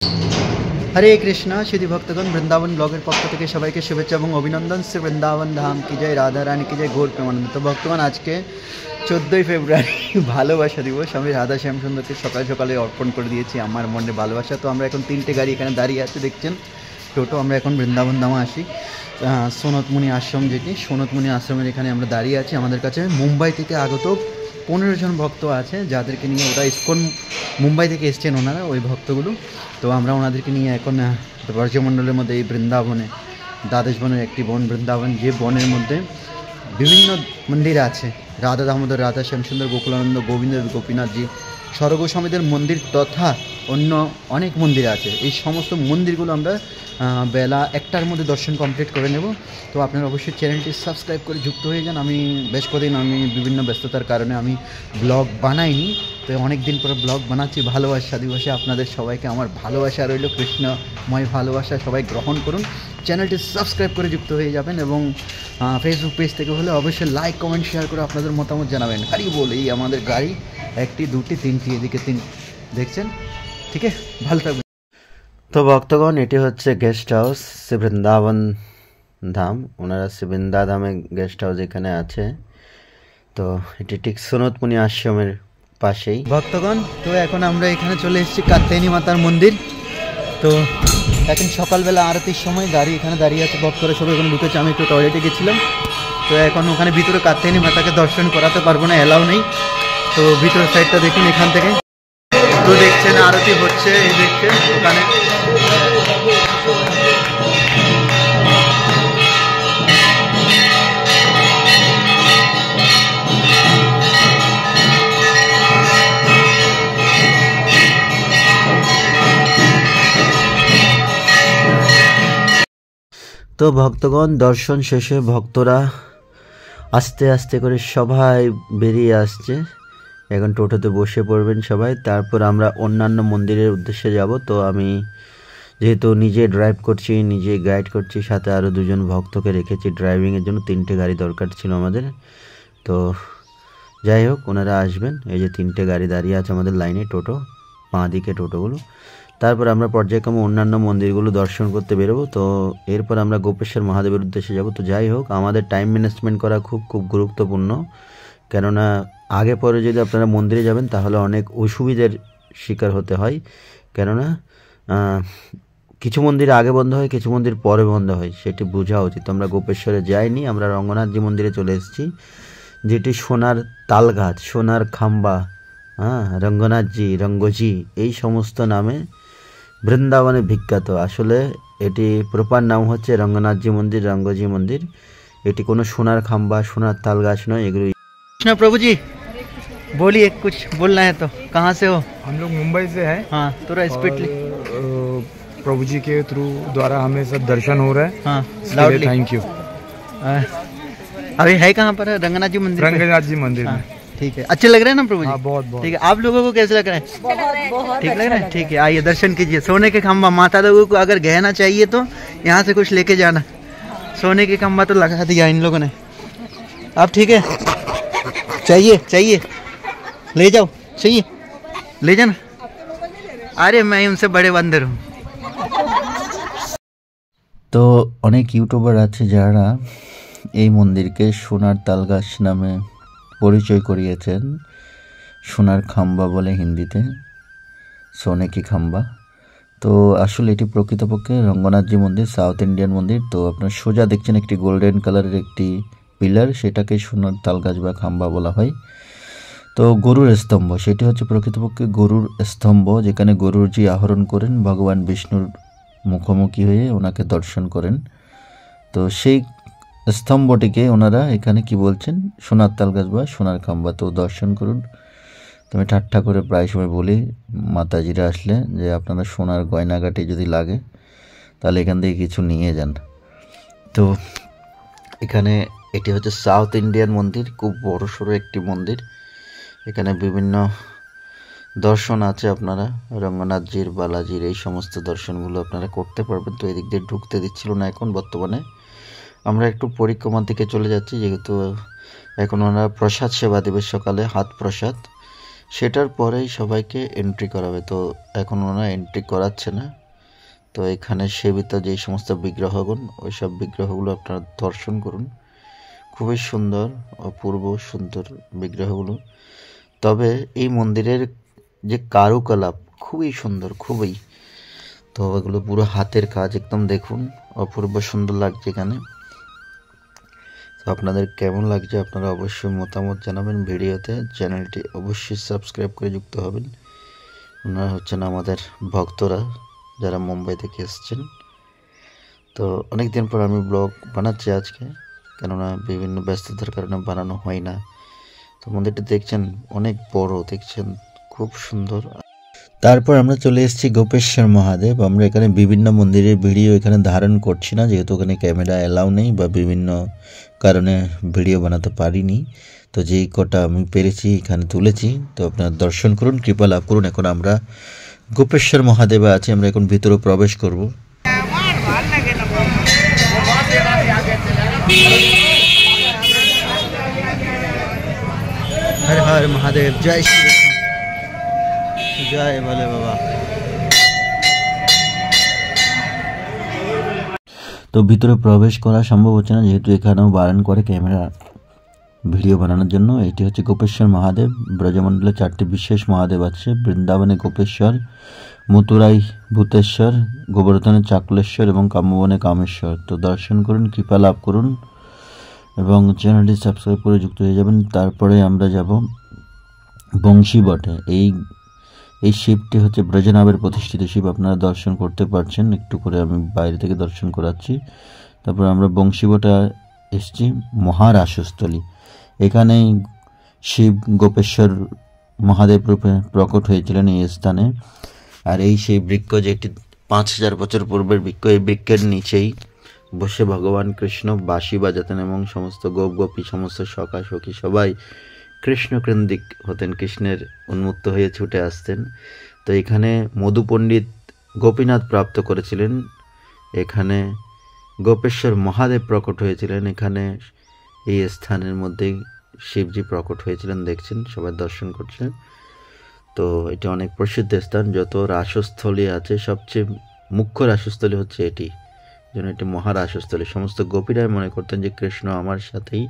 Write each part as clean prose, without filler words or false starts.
हरे कृष्णा श्री भक्तगण वृंदावन ब्लॉगर पक्ष থেকে সবাইকে শুভেচ্ছা এবং অভিনন্দন। শ্রী বৃন্দাবন ধাম কি জয়, রাধা রানী কি জয়, গৌর প্রেমানন্দ। তো ভক্তগণ, আজকে 14ই ফেব্রুয়ারি ভালোবাসা দিবস। আমি রাধা শ্যাম সুন্দরকে সকাল সকালে অর্পণ করে দিয়েছি আমার মনে ভালোবাসা। তো আমরা এখন 3টে গাড়ি এখানে দাঁড়িয়ে আছে, দেখছেন টোটো। আমরা এখন বৃন্দাবন ধামে আসি, সনতমুনি আশ্রম, যেটি সনতমুনি আশ্রমের এখানে আমরা দাঁড়িয়ে আছি। আমাদের কাছে মুম্বাই থেকে আগত 15 জন ভক্ত আছে, যাদেরকে নিয়ে ওরা ইসকন মুম্বাই থেকে এসছেন ওনারা, ওই ভক্তগুলো। তো আমরা ওনাদেরকে নিয়ে এখন ব্রজমণ্ডলের মধ্যে এই বৃন্দাবনে, দ্বাদশ বনের একটি বন বৃন্দাবন, যে বনের মধ্যে বিভিন্ন মন্দির আছে, রাধা দামোদর, রাধা শ্যামসুন্দর, গোকুলানন্দ, গোবিন্দ, গোপীনাথজি, স্বর্গস্বামীদের মন্দির তথা অন্য অনেক মন্দির আছে। এই সমস্ত মন্দিরগুলো আমরা বেলা 1টার মধ্যে দর্শন কমপ্লিট করে নেব। তো আপনারা অবশ্যই চ্যানেলটি সাবস্ক্রাইব করে যুক্ত হয়ে যান। আমি বেশ কদিন বিভিন্ন ব্যস্ততার কারণে আমি ব্লগ বানাইনি, তো অনেক দিন পরে ব্লগ বানাচ্ছি ভালোবাসা দিবসে। আপনাদের সবাইকে আমার ভালোবাসা রইল, কৃষ্ণময় ভালোবাসা সবাই গ্রহণ করুন। চ্যানেলটি সাবস্ক্রাইব করে যুক্ত হয়ে যাবেন এবং ফেসবুক পেজ থেকে হলে অবশ্যই লাইক কমেন্ট শেয়ার করে আপনাদের মতামত জানাবেন। হারি বল। এই আমাদের গাড়ি 1টি 2টি 3টি, এদিকে 3 দেখছেন। ঠিক আছে, ভালো থাকবেন। তো ভক্তগণ, এটি হচ্ছে গেস্ট হাউস শ্রী বৃন্দাবন ধাম। ওনারা শ্রী বৃন্দা ধামে গেস্ট হাউস এখানে আছে। তো এটি ঠিক সনতমুনি আশ্রমের পাশেই ভক্তগণ। তো এখন আমরা এখানে চলে এসেছি কাত্যায়নী মাতার মন্দির। তো এখন সকালবেলা আরতির সময় গাড়ি এখানে দাঁড়িয়ে আছে, ভক্তরা সবাই এখানে ঢুকেছে। আমি একটু টয়লেটে গেছিলাম, তো এখন ওখানে ভিতরে কাত্যায়নী মাতাকে দর্শন করাতে পারবো না, অ্যালাউ নেই। তো ভিতরের সাইডটা দেখুন এখান থেকে। তো দেখছেন আরতি হচ্ছে, এই দেখছেন ওখানে। তো ভক্তগণ, দর্শন শেষে ভক্তরা আস্তে আস্তে করে সবাই বেরিয়ে আসছে। এখন টোটোতে বসে পড়বেন সবাই, তারপর আমরা অন্যান্য মন্দিরের উদ্দেশ্যে যাব। তো আমি যেহেতু নিজে ড্রাইভ করছি, নিজে গাইড করছি, সাথে আরও 2 জন ভক্তকে রেখেছি ড্রাইভিংয়ের জন্য। 3টে গাড়ি দরকার ছিল আমাদের। তো যাই হোক, ওনারা আসবেন। এই যে 3টে গাড়ি দাঁড়িয়ে আছে আমাদের লাইনে, টোটো, বাঁ দিকে টোটোগুলো। তারপর আমরা পর্যায়ক্রমে অন্যান্য মন্দিরগুলো দর্শন করতে বেরোবো। তো এরপর আমরা গোপেশ্বর মহাদেবের উদ্দেশ্যে যাব। তো যাই হোক, আমাদের টাইম ম্যানেজমেন্ট করা খুব গুরুত্বপূর্ণ, কেননা আগে পরে যদি আপনারা মন্দিরে যাবেন তাহলে অনেক অসুবিধার শিকার হতে হয়। কেননা কিছু মন্দির আগে বন্ধ হয়, কিছু মন্দির পরে বন্ধ হয়, সেটি বোঝা উচিত। আমরা গোপেশ্বরে যাইনি, আমরা রঙ্গনাথজি মন্দিরে চলে এসেছি, যেটি সোনার তাল গাছ, সোনার খাম্বা, রঙ্গনাথজি, রঙ্গজি, এই সমস্ত নামে বৃন্দাবনে বিখ্যাত। আসলে এটি প্রপার নাম হচ্ছে রঙ্গনাথজি মন্দির, রঙ্গজি মন্দির। এটি কোনো সোনার খাম্বা, সোনার তাল গাছ নয়, এগুলো। कृष्णा प्रभु जी, बोलिए, कुछ बोलना है तो। कहाँ से हो? हम लोग मुंबई से हैं। हाँ, थोड़ा स्पीडली। प्रभु जी के थ्रू द्वारा हमें सब दर्शन हो रहा है। हाँ, लाउडली थैंक यू। अभी है कहाँ पर? रंगनाथ जी मंदिर। रंगनाथ जी मंदिर में। ठीक है, अच्छे लग रहे हैं ना प्रभु जी? हाँ, बहुत बहुत। ठीक है, आप लोगों को कैसे लग रहा है? ठीक लग रहा है। ठीक है, आइए दर्शन कीजिए। सोने के खम्बा, माता लोगों को अगर गहना चाहिए तो यहाँ से कुछ लेके जाना। सोने के खम्बा तो लगा दिया इन लोगों ने। अब ठीक है, चाहिए ले जाओ, चाहिए ले जाना। अरे मैं उनसे बड़े बंदर हूँ। তো অনেক ইউটিউবার আছে যারা এই মন্দিরকে সোনার তালগাছ নামে পরিচয় করিয়েছেন। সোনার খাম্বা বলে হিন্দিতে, সোনে কি খাম্বা। তো আসলে এটি প্রকৃতপক্ষে রঙ্গনাথজি মন্দির, সাউথ ইন্ডিয়ান মন্দির। তো আপনার সোজা দেখছেন একটি গোল্ডেন কালারের একটি পিলার, সেটাকে সোনার তালগাছ বা খাম্বা বলা হয়। তো গরুর স্তম্ভ, সেটি হচ্ছে প্রকৃতপক্ষে গরুর স্তম্ভ, যেখানে গরুরজি আহরণ করেন, ভগবান বিষ্ণুর মুখোমুখি হয়ে ওনাকে দর্শন করেন। তো সেই স্তম্ভটিকে ওনারা এখানে কি বলছেন, সোনার তালগাছ বা সোনার খাম্বা। তো দর্শন করুন। তো আমি ঠাট্টা করে প্রায় সময় বলি মাতাজিরা আসলে যে আপনারা সোনার গয়নাগাটি যদি লাগে তাহলে এখান থেকে কিছু নিয়ে যান। তো এখানে এটি হচ্ছে সাউথ ইন্ডিয়ান মন্দির, খুব বড় সড়ো একটি মন্দির। এখানে বিভিন্ন দর্শন আছে, আপনারা রঙ্গনাথজির, বালাজির, এই সমস্ত দর্শনগুলো আপনারা করতে পারবেন। তো এদিক দিয়ে ঢুকতে দিচ্ছিল না এখন বর্তমানে। আমরা একটু পরিক্রমার দিকে চলে যাচ্ছি, যেহেতু এখন ওনারা প্রসাদ সেবা দেবে সকালে, হাত প্রসাদ। সেটার পরেই সবাইকে এন্ট্রি করাবে। তো এখন ওনারা এন্ট্রি করাচ্ছে না। তো এখানে সেবিত যেই সমস্ত বিগ্রহগুলো, ওই সব বিগ্রহগুলো আপনারা দর্শন করুন। খুবই সুন্দর, অপূর্ব সুন্দর বিগ্রহগুলো। তবে এই মন্দিরের যে কারুকলাপ খুবই সুন্দর, খুবই। তো এগুলো পুরো হাতের কাজ, একদম দেখুন অপূর্ব সুন্দর লাগছে এখানে। তো আপনাদের কেমন লাগছে আপনারা অবশ্যই মতামত জানাবেন ভিডিওতে। চ্যানেলটি অবশ্যই সাবস্ক্রাইব করে যুক্ত হবেন। ওনারা হচ্ছেন আমাদের ভক্তরা যারা মুম্বাই থেকে এসছেন। তো অনেক দিন পর আমি ব্লগ বানাচ্ছি আজকে, কেননা বিভিন্ন ব্যস্ততার কারণে বানানো হয় না। তো মন্দিরটি দেখছেন অনেক বড়, দেখছেন খুব সুন্দর। তারপর আমরা চলে এসেছি গোপেশ্বর মহাদেব। আমরা এখানে বিভিন্ন মন্দিরের ভিডিও এখানে ধারণ করছি না, যেহেতু ওখানে ক্যামেরা অ্যালাউ নেই বা বিভিন্ন কারণে ভিডিও বানাতে পারিনি। তো যেই কটা আমি পেরেছি এখানে তুলেছি। তো আপনারা দর্শন করুন, কৃপা লাভ করুন। এখন আমরা গোপেশ্বর মহাদেবে আছি, আমরা এখন ভিতরে প্রবেশ করব। হর হর মহাদেব, জয় শ্রী জয় ভোলে বাবা। তো ভিতরে প্রবেশ করা সম্ভব হচ্ছে না, যেহেতু এখানেও বারণ করে ক্যামেরা ভিডিও বানানোর জন্য। এটি হচ্ছে গোপেশ্বর মহাদেব। ব্রজমণ্ডলে 4টি বিশেষ মহাদেব আছে। বৃন্দাবনে গোপেশ্বর, মথুরাই ভূতেশ্বর, গোবর্ধনে চাকলেশ্বর এবং কাম্যবনে কামেশ্বর। তো দর্শন করুন, কৃপা লাভ করুন এবং চ্যানেলটি সাবস্ক্রাইব করে যুক্ত হয়ে যাবেন। তারপরে আমরা যাব বংশীবটে। এই শিবটি হচ্ছে ব্রজনাভের প্রতিষ্ঠিত শিব, আপনারা দর্শন করতে পারছেন। একটু করে আমি বাইরে থেকে দর্শন করাচ্ছি। তারপর আমরা বংশীবটে এসছি, মহারাসস্থলী। এখানেই শিব গোপেশ্বর মহাদেব রূপে প্রকট হয়েছিলেন এই স্থানে। আর এই সেই বৃক্ষ, যেটি 5000 বছর পূর্বের বৃক্ষ, এই বৃক্ষের নিচেই বসে ভগবান কৃষ্ণ বাঁশি বাজাতেন এবং সমস্ত গোপ গোপী, সমস্ত সখা সখী সবাই কৃষ্ণকেন্দ্রিক হতেন, কৃষ্ণের উন্মুক্ত হয়ে ছুটে আসতেন। তো এখানে মধু পণ্ডিত গোপীনাথ প্রাপ্ত করেছিলেন। এখানে গোপেশ্বর মহাদেব প্রকট হয়েছিলেন। এখানে এই স্থানের মধ্যেই শিবজি প্রকট হয়েছিলেন, দেখছেন সবাই দর্শন করছেন। তো এটা অনেক প্রসিদ্ধ স্থান। যত রাসস্থলী আছে সবচেয়ে মুখ্য রাসস্থলী হচ্ছে এটি, যেন এটি মহারাসস্থলী। সমস্ত গোপীরাই মনে করতেন যে কৃষ্ণ আমার সাথেই।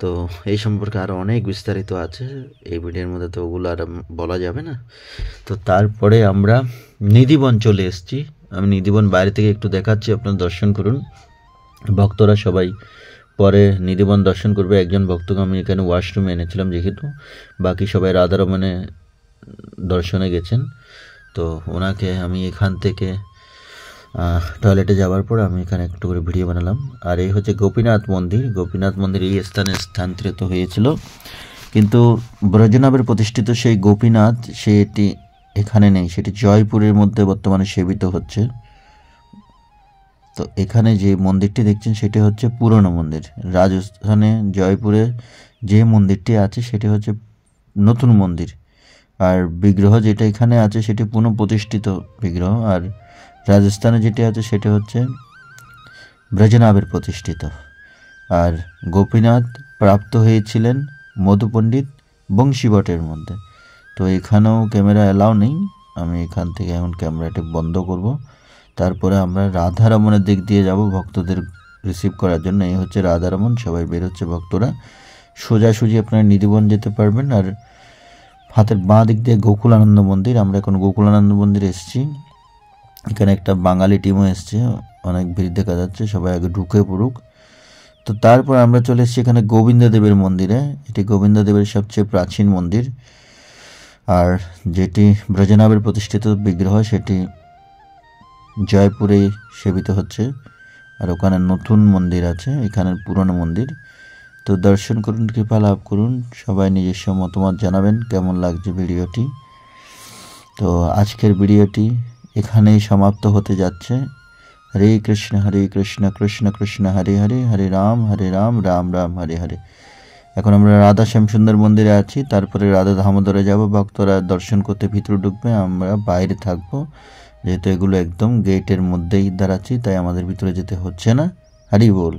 তো এই সম্পর্কে আরও অনেক বিস্তারিত আছে, এই ভিডিওর মধ্যে তো ওগুলো আর বলা যাবে না। তো তারপরে আমরা নিধিবন চলে এসেছি। আমি নিধিবন বাইরে থেকে একটু দেখাচ্ছি, আপনারা দর্শন করুন। ভক্তরা সবাই পরে নিধিবন দর্শন করবে। একজন ভক্তকে আমি এখানে ওয়াশরুমে এনেছিলাম, যেহেতু বাকি সবাই রাধারমণে দর্শনে গেছেন। তো ওনাকে আমি এখান থেকে টয়লেটে যাওয়ার পর আমি এখানে একটু করে ভিডিও বানালাম। আর এই হচ্ছে গোপীনাথ মন্দির। গোপীনাথ মন্দির এই স্থানে স্থানান্তরিত হয়েছিল, কিন্তু ব্রজনাভের প্রতিষ্ঠিত সেই গোপীনাথ সেটি এখানে নেই, সেটি জয়পুরের মধ্যে বর্তমানে সেবিত হচ্ছে। তো এখানে যে মন্দিরটি দেখছেন সেটি হচ্ছে পুরনো মন্দির। রাজস্থানে জয়পুরে যে মন্দিরটি আছে সেটি হচ্ছে নতুন মন্দির, আর বিগ্রহ যেটা এখানে আছে সেটি পুনঃপ্রতিষ্ঠিত বিগ্রহ। আর রাজস্থানে যেটি আছে সেটি হচ্ছে ব্রজনাভের প্রতিষ্ঠিত। আর গোপীনাথ প্রাপ্ত হয়েছিলেন মধু পণ্ডিত বংশীবটের মধ্যে। তো এখানেও ক্যামেরা অ্যালাউ নেই, আমি এখান থেকে এখন ক্যামেরাটি বন্ধ করব। তারপরে আমরা রাধারমণের দিক দিয়ে যাব ভক্তদের রিসিভ করার জন্য। এই হচ্ছে রাধারমণ, সবাই বের হচ্ছে ভক্তরা। সোজাসুজি আপনারা নিধিবন যেতে পারবেন। আর হাতের বাঁ দিক দিয়ে গোকুলানন্দ মন্দির। আমরা এখন গোকুলানন্দ মন্দিরে এসেছি। এখানে একটা বাঙালি টিমও এসছে, অনেক ভিড় দেখা যাচ্ছে, সবাই আগে ঢুকে পড়ুক। তো তারপর আমরা চলে এসেছি এখানে গোবিন্দদেবের মন্দিরে। এটি গোবিন্দদেবের সবচেয়ে প্রাচীন মন্দির, আর যেটি ব্রজনাভের প্রতিষ্ঠিত বিগ্রহ সেটি জয়পুরে সেবিত হচ্ছে। আর ওখানে নতুন মন্দির আছে, এখানের পুরনো মন্দির। তো দর্শন করুন, কৃপা লাভ করুন। সবাই নিজস্ব মতামত জানাবেন কেমন লাগছে ভিডিওটি। তো আজকের ভিডিওটি এখানেই সমাপ্ত হতে যাচ্ছে। হরে কৃষ্ণ কৃষ্ণ কৃষ্ণ হরে হরে, হরে রাম রাম রাম হরে হরে। এখন আমরা রাধা শ্যামসুন্দর মন্দিরে আছি, তারপরে রাধা দামোদরে যাব। ভক্তরা দর্শন করতে ভিতরে ঢুকবে, আমরা বাইরে থাকবো, যেহেতু এগুলো একদম গেটের মধ্যেই দাঁড়াচ্ছি, তাই আমাদের ভিতরে যেতে হচ্ছে না। হরি বল।